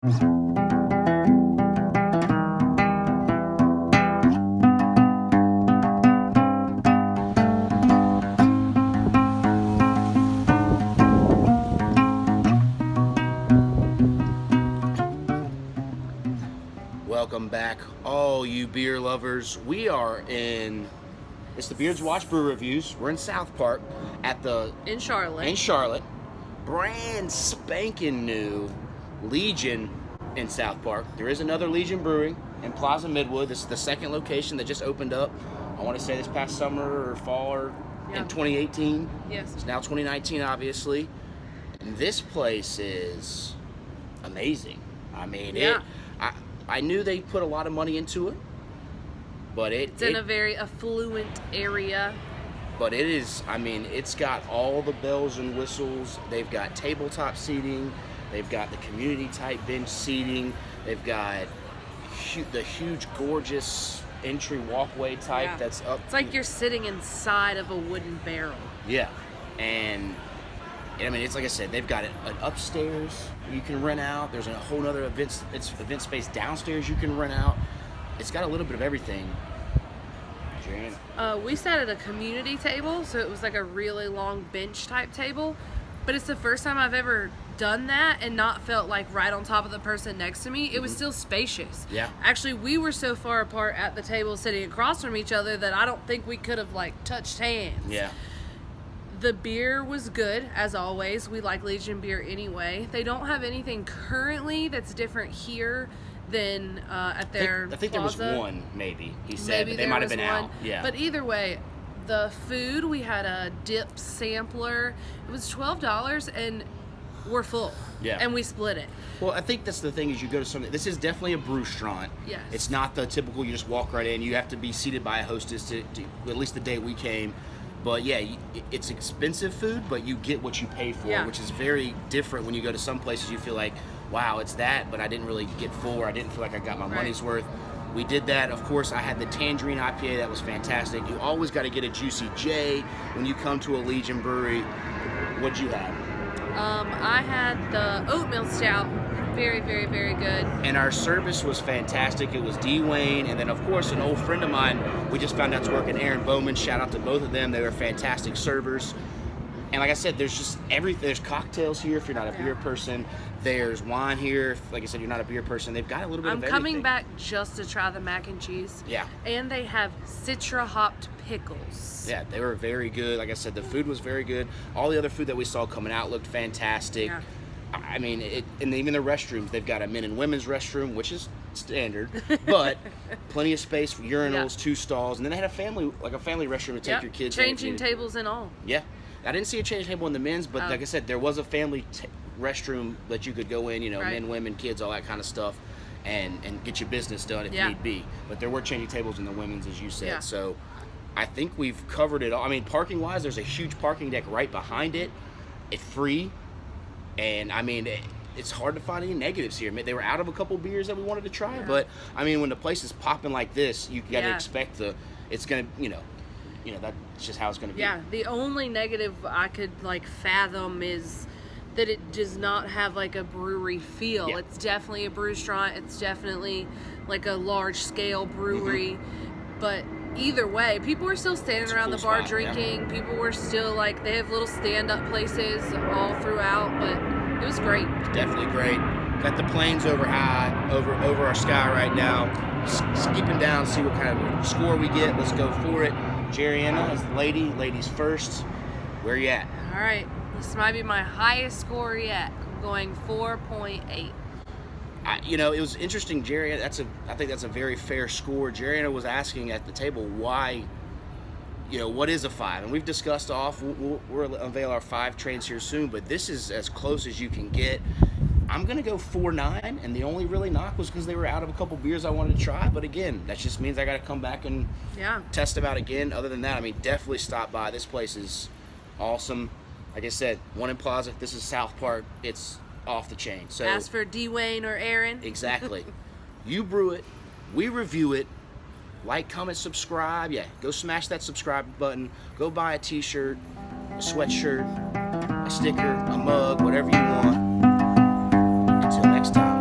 Welcome back, all you beer lovers. We are it's the Beard's Watch-Brewery Reviews. We're in South Park in Charlotte. Brand spanking new Legion in South Park. There is another Legion Brewing in Plaza Midwood. This is the second location that just opened up. I want to say this past summer or fall or in 2018. Yes. It's now 2019, obviously. And this place is amazing. I mean, I knew they put a lot of money into it, but it's in a very affluent area. But it is, I mean, it's got all the bells and whistles. They've got tabletop seating. They've got the community type bench seating. They've got the huge, gorgeous entry walkway type that's up. It's like you're sitting inside of a wooden barrel. Yeah, and I mean, it's like I said, they've got an upstairs you can rent out. There's a whole other event space downstairs you can rent out. It's got a little bit of everything. We sat at a community table, so it was like a really long bench type table. But it's the first time I've ever done that and not felt like right on top of the person next to me. It was still spacious. Yeah. Actually, we were so far apart at the table sitting across from each other that I don't think we could have like touched hands. Yeah. The beer was good, as always. We like Legion beer anyway. They don't have anything currently that's different here than at their I think plaza. There was one, maybe, he said, Maybe but they might have been one. out. Yeah. But either way, the food, we had a dip sampler. It was $12 and we're full. Yeah. And we split it. Well, I think that's the thing is you go to something. This is definitely a brewstront. Yes. It's not the typical you just walk right in. You have to be seated by a hostess to at least the day we came. But yeah, it's expensive food, but you get what you pay for, which is very different when you go to some places you feel like, wow, it's that, but I didn't really get full, or I didn't feel like I got my money's worth. We did that. Of course, I had the Tangerine IPA. That was fantastic. You always got to get a Juicy J when you come to a Legion Brewery. What'd you have? I had the oatmeal stout. Very, very, very good. And our service was fantastic. It was D. Wayne, and then of course an old friend of mine we just found out to work at Aaron Bowman. Shout out to both of them. They were fantastic servers. And like I said, there's just everything. There's cocktails here if you're not a beer person. There's wine here if, like I said, you're not a beer person. They've got a little bit of everything. I'm coming back just to try the mac and cheese. Yeah. And they have Citra hopped pickles. Yeah, they were very good. Like I said, the food was very good. All the other food that we saw coming out looked fantastic. Yeah. I mean, and even the restrooms, they've got a men and women's restroom, which is standard, but plenty of space for urinals, 2 stalls, and then they had a family restroom to take your kids. Changing tables and all. Yeah, I didn't see a change table in the men's, but like I said, there was a family restroom that you could go in, men, women, kids, all that kind of stuff, and get your business done if need be. But there were changing tables in the women's, as you said. Yeah. So I think we've covered it all. I mean, parking wise, there's a huge parking deck right behind it. It's free. And I mean, it's hard to find any negatives here. I mean, they were out of a couple beers that we wanted to try, but I mean, when the place is popping like this, you got to expect it's gonna, that's just how it's gonna be. Yeah, the only negative I could fathom is that it does not have like a brewery feel. Yeah. It's definitely a brewstront. It's definitely like a large scale brewery, but either way, people were still standing around the bar drinking. Yeah. People were still they have little stand-up places all throughout, but it was great. Definitely great. Got the planes over high, over our sky right now. Skipping down, see what kind of score we get. Let's go for it. Jerrianna is ladies first. Where you at? All right, this might be my highest score yet. I'm going 4.8. It was interesting, Jerry. I think that's a very fair score. Jerrianna was asking at the table why, what is a 5? And we've discussed we'll unveil our 5 trains here soon, but this is as close as you can get. I'm going to go 4.9, and the only really knock was because they were out of a couple beers I wanted to try. But again, that just means I got to come back and test them out again. Other than that, I mean, definitely stop by. This place is awesome. Like I said, one in Plaza. This is South Park. It's off the chain. So ask for D. Wayne or Aaron. Exactly. You brew it, we review it. Like, comment, subscribe. Yeah, go smash that subscribe button. Go buy a t-shirt, a sweatshirt, a sticker, a mug, whatever you want. Until next time.